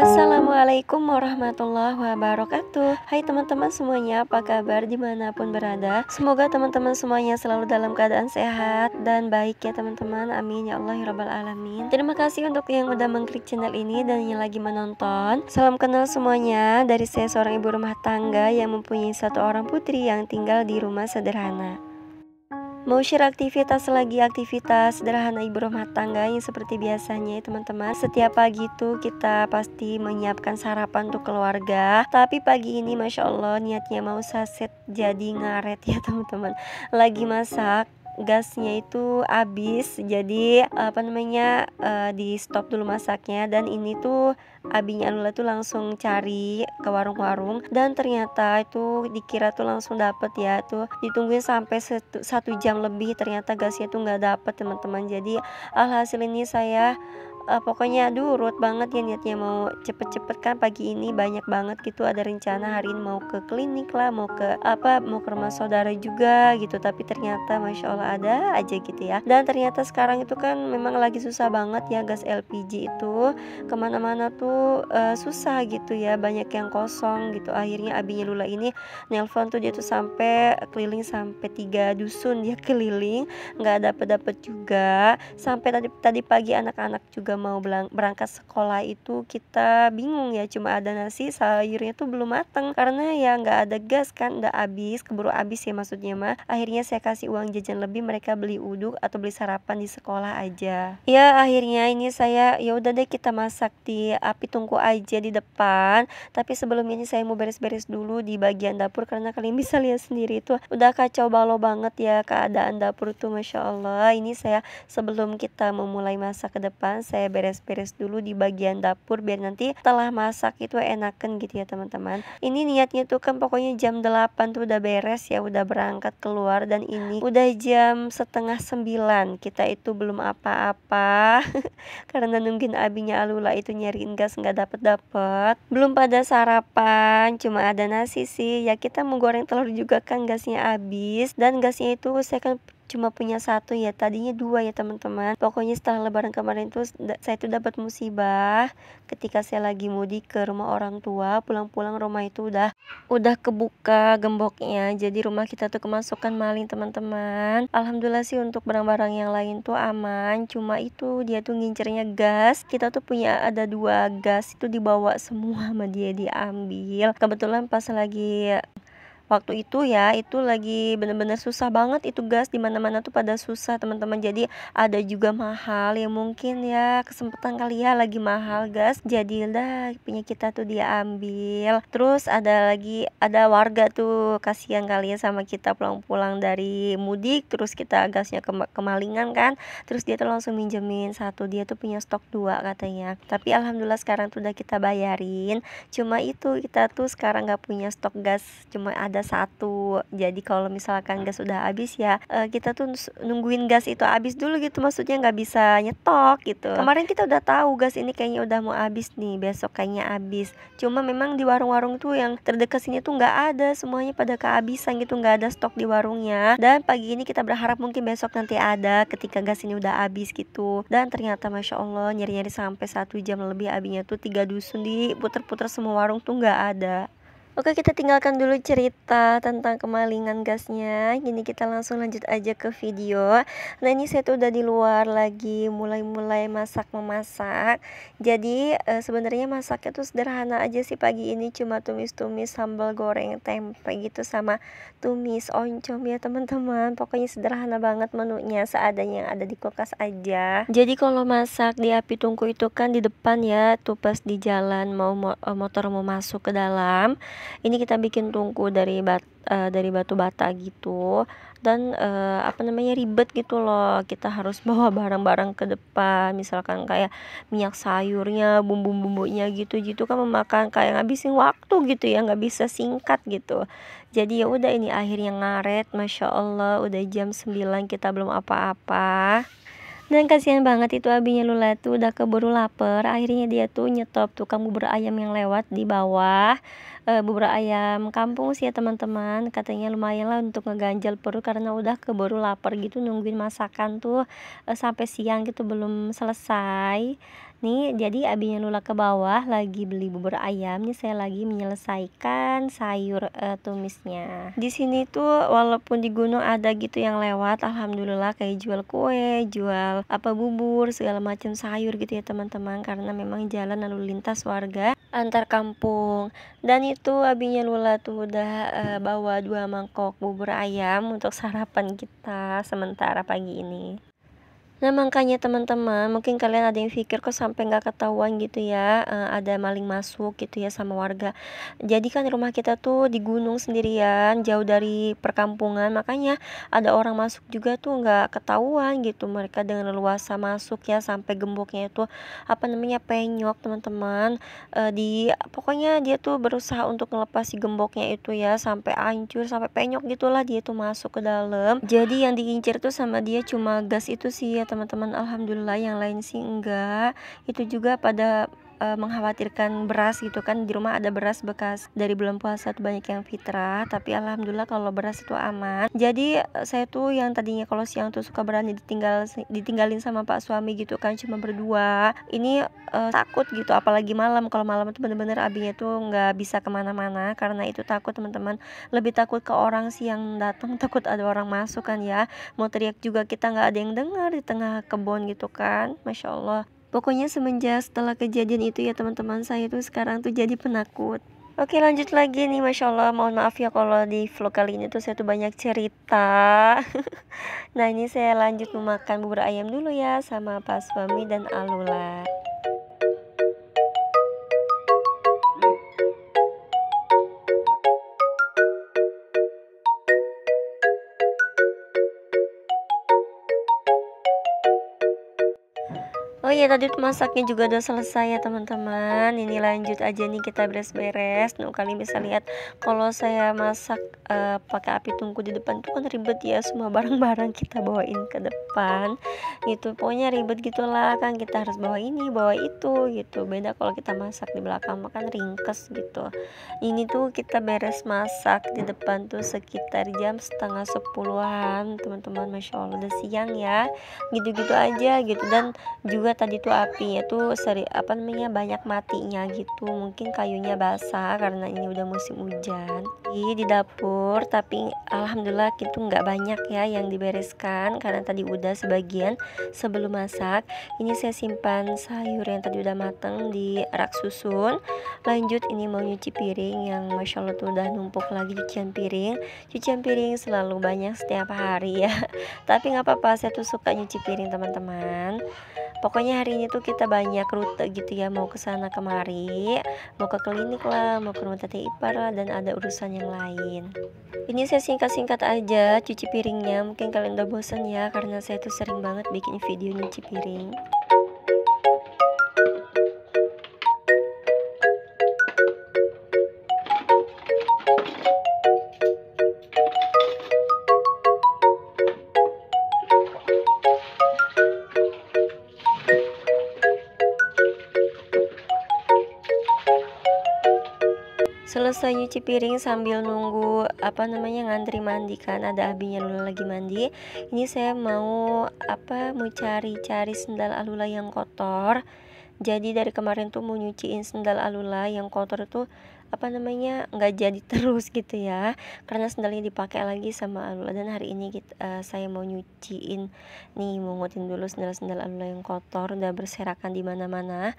Assalamualaikum warahmatullahi wabarakatuh. Hai teman-teman semuanya, apa kabar dimanapun berada? Semoga teman-teman semuanya selalu dalam keadaan sehat dan baik ya teman-teman. Amin ya Allah ya rabbal alamin. Terima kasih untuk yang udah mengklik channel ini dan yang lagi menonton. Salam kenal semuanya, dari saya seorang ibu rumah tangga yang mempunyai satu orang putri yang tinggal di rumah sederhana. Mau share aktivitas sederhana ibu rumah tangga yang seperti biasanya ya teman-teman. Setiap pagi tuh kita pasti menyiapkan sarapan untuk keluarga. Tapi pagi ini Masya Allah niatnya mau saset jadi ngaret ya teman-teman. Lagi masak, gasnya itu habis, jadi di stop dulu masaknya. Dan ini tuh abinya Alula tuh langsung cari ke warung-warung dan ternyata itu dikira tuh langsung dapet ya, tuh ditungguin sampai 1 jam lebih, ternyata gasnya tuh nggak dapet teman-teman. Jadi alhasil ini saya pokoknya aduh ruwet banget ya niatnya mau cepet-cepet kan pagi ini banyak banget gitu, ada rencana hari ini mau ke klinik lah, mau ke rumah saudara juga gitu, tapi ternyata Masya Allah ada aja gitu ya. Dan ternyata sekarang itu kan memang lagi susah banget ya gas LPG itu, kemana-mana tuh susah gitu ya, banyak yang kosong gitu. Akhirnya abinya Lula ini nelpon tuh, dia tuh sampai keliling sampai 3 dusun dia keliling, nggak dapet juga. Sampai tadi pagi anak-anak juga mau berangkat sekolah itu kita bingung ya, cuma ada nasi, sayurnya tuh belum matang karena ya nggak ada gas kan, udah habis, keburu habis ya maksudnya mah. Akhirnya saya kasih uang jajan lebih, mereka beli uduk atau beli sarapan di sekolah aja. Ya akhirnya ini saya ya udah deh kita masak di api tungku aja di depan. Tapi sebelum ini saya mau beres-beres dulu di bagian dapur karena kalian bisa lihat sendiri itu udah kacau balau banget ya keadaan dapur tuh Masya Allah. Ini saya sebelum kita memulai masak ke depan, saya beres-beres dulu di bagian dapur biar nanti setelah masak itu enakan gitu ya teman-teman. Ini niatnya tuh kan pokoknya jam 8 tuh udah beres ya, udah berangkat keluar, dan ini udah jam setengah 9 kita itu belum apa-apa karena nungguin abinya Alula itu nyariin gas nggak dapet-dapet, belum pada sarapan, cuma ada nasi sih ya. Kita mau goreng telur juga kan gasnya habis, dan gasnya itu saya kan cuma punya 1 ya, tadinya 2 ya teman-teman. Pokoknya setelah lebaran kemarin tuh saya tuh dapat musibah ketika saya lagi mudik ke rumah orang tua. Pulang-pulang rumah itu udah kebuka gemboknya, jadi rumah kita tuh kemasukan maling teman-teman. Alhamdulillah sih untuk barang-barang yang lain tuh aman, cuma itu dia tuh ngincernya gas. Kita tuh punya ada 2 gas, itu dibawa semua sama dia, diambil. Kebetulan pas lagi waktu itu ya, itu lagi bener-bener susah banget itu gas, di mana-mana tuh pada susah teman-teman. Jadi ada juga mahal ya, mungkin ya kesempatan kali ya lagi mahal gas, jadilah punya kita tuh dia ambil. Terus ada warga tuh kasihan kali ya sama kita, pulang-pulang dari mudik terus kita gasnya kemalingan kan, terus dia tuh langsung minjemin 1, dia tuh punya stok 2 katanya. Tapi alhamdulillah sekarang tuh udah kita bayarin. Cuma itu kita tuh sekarang nggak punya stok gas, cuma ada 1. Jadi kalau misalkan gas udah habis ya kita tuh nungguin gas itu habis dulu gitu, maksudnya nggak bisa nyetok gitu. Kemarin kita udah tahu gas ini kayaknya udah mau habis nih, besok kayaknya habis. Cuma memang di warung-warung tuh yang terdekat sini tuh nggak ada, semuanya pada kehabisan gitu, nggak ada stok di warungnya. Dan pagi ini kita berharap mungkin besok nanti ada ketika gas ini udah habis gitu. Dan ternyata Masya Allah nyari-nyari sampai 1 jam lebih, abinya tuh 3 dusun diputer-puter semua warung tuh nggak ada. Oke, kita tinggalkan dulu cerita tentang kemalingan gasnya. Gini kita langsung lanjut aja ke video. Nah ini saya tuh udah di luar lagi mulai memasak. Jadi sebenarnya masaknya tuh sederhana aja sih pagi ini, cuma tumis-tumis sambal goreng tempe gitu sama tumis oncom ya teman-teman. Pokoknya sederhana banget menunya, seadanya yang ada di kulkas aja. Jadi kalau masak di api tungku itu kan di depan ya, tuh pas di jalan motor mau masuk ke dalam, ini kita bikin tungku dari batu bata gitu. Dan ribet gitu loh, kita harus bawa barang-barang ke depan, misalkan kayak minyak sayurnya, bumbu-bumbunya gitu kan memakan kayak ngabisin waktu gitu ya, nggak bisa singkat gitu. Jadi ya udah, ini akhirnya ngaret. Masya Allah udah jam 9 kita belum apa-apa. Dan kasihan banget itu abinya Lula tuh udah keburu lapar. Akhirnya dia tuh nyetop tukang bubur ayam yang lewat di bawah. bubur ayam kampung sih ya teman-teman. Katanya lumayan lah untuk ngeganjal perut karena udah keburu lapar gitu nungguin masakan tuh sampai siang gitu belum selesai. Nih, jadi abinya Lula ke bawah lagi beli bubur ayam. Nih saya lagi menyelesaikan sayur tumisnya. Di sini tuh walaupun di gunung ada gitu yang lewat, alhamdulillah kayak jual kue, jual apa bubur, segala macam sayur gitu ya teman-teman. Karena memang jalan lalu lintas warga antar kampung. Dan itu abinya Lula tuh udah bawa 2 mangkok bubur ayam untuk sarapan kita sementara pagi ini. Nah makanya teman-teman, mungkin kalian ada yang pikir kok sampai nggak ketahuan gitu ya, ada maling masuk gitu ya sama warga. Jadi kan rumah kita tuh di gunung sendirian, jauh dari perkampungan, makanya ada orang masuk juga tuh nggak ketahuan gitu. Mereka dengan leluasa masuk ya sampai gemboknya itu apa namanya penyok teman-teman. Pokoknya dia tuh berusaha untuk ngelepas si gemboknya itu ya sampai hancur, sampai penyok gitulah dia tuh masuk ke dalam. Jadi yang diincer tuh sama dia cuma gas itu sih ya teman-teman, alhamdulillah yang lain sih enggak. Itu juga pada mengkhawatirkan beras gitu kan, di rumah ada beras bekas dari bulan puasa tuh banyak yang fitrah, tapi alhamdulillah kalau beras itu aman. Jadi saya tuh yang tadinya kalau siang tuh suka berani ditinggalin sama pak suami gitu kan, cuma berdua ini takut gitu, apalagi malam. Kalau malam tuh bener-bener abinya tuh nggak bisa kemana-mana karena itu takut teman-teman, lebih takut ke orang sih yang datang, takut ada orang masuk kan ya, mau teriak juga kita nggak ada yang dengar di tengah kebun gitu kan, masya Allah. Pokoknya semenjak setelah kejadian itu ya teman-teman, saya tuh sekarang tuh jadi penakut. Oke lanjut lagi nih, masya Allah, mohon maaf ya kalau di vlog kali ini tuh saya tuh banyak cerita. Nah ini saya lanjut memakan bubur ayam dulu ya sama Pak Suami dan Alula. Oh iya tadi tuh masaknya juga udah selesai ya teman-teman. Ini lanjut aja nih kita beres-beres. Nah kalian bisa lihat kalau saya masak pakai api tungku di depan tuh kan ribet ya, semua barang-barang kita bawain ke depan gitu. Pokoknya ribet gitulah kan, kita harus bawa ini bawa itu gitu. Beda kalau kita masak di belakang makan ringkes gitu. Ini tuh kita beres masak di depan tuh sekitar jam setengah 10-an teman-teman, masya Allah udah siang ya, gitu-gitu aja gitu. Dan juga tadi tuh apinya tuh banyak matinya gitu, mungkin kayunya basah karena ini udah musim hujan. Di dapur, tapi alhamdulillah itu nggak banyak ya yang dibereskan karena tadi udah sebagian sebelum masak. Ini saya simpan sayur yang tadi udah mateng di rak susun. Lanjut ini mau nyuci piring yang masya Allah tuh udah numpuk lagi cucian piring selalu banyak setiap hari ya. Tapi nggak apa-apa, saya tuh suka nyuci piring teman-teman. Pokoknya hari ini tuh kita banyak rute gitu ya, mau ke sana kemari, mau ke klinik lah, mau ke rumah tete ipar lah, dan ada urusan yang lain. Ini saya singkat-singkat aja cuci piringnya, mungkin kalian udah bosan ya karena saya tuh sering banget bikin video nyuci piring. Selesai nyuci piring sambil nunggu ngantri mandi kan, ada abinya Lula lagi mandi. Ini saya mau cari-cari sendal Alula yang kotor. Jadi dari kemarin tuh mau nyuciin sendal Alula yang kotor tuh nggak jadi terus gitu ya, karena sendalnya dipakai lagi sama Alula. Dan hari ini saya mau nyuciin nih, mau ngutin dulu sendal-sendal Alula yang kotor udah berserakan di mana-mana.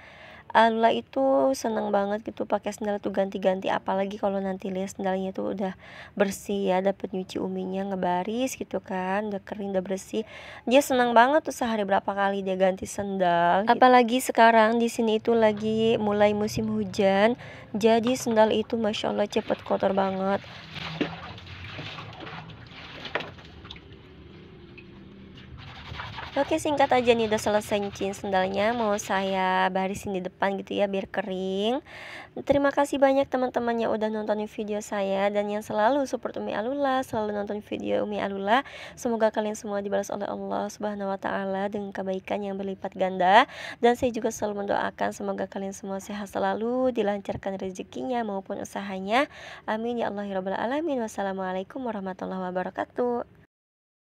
Alula itu seneng banget gitu pakai sendal tuh ganti-ganti, apalagi kalau nanti lihat sendalnya tuh udah bersih ya, dapat nyuci uminya ngebaris gitu kan, udah kering udah bersih, dia seneng banget tuh sehari berapa kali dia ganti sendal gitu. Apalagi sekarang di sini itu lagi mulai musim hujan, jadi sendal itu masya Allah cepet kotor banget. Oke, singkat aja nih udah selesai nyuciin sendalnya, mau saya barisin di depan gitu ya biar kering. Terima kasih banyak teman-teman yang udah nontonin video saya dan yang selalu support Umi Alula, selalu nonton video Umi Alula. Semoga kalian semua dibalas oleh Allah Subhanahu wa taala dengan kebaikan yang berlipat ganda. Dan saya juga selalu mendoakan semoga kalian semua sehat selalu, dilancarkan rezekinya maupun usahanya. Amin ya Allah ya rabbal alamin. Wassalamualaikum warahmatullahi wabarakatuh.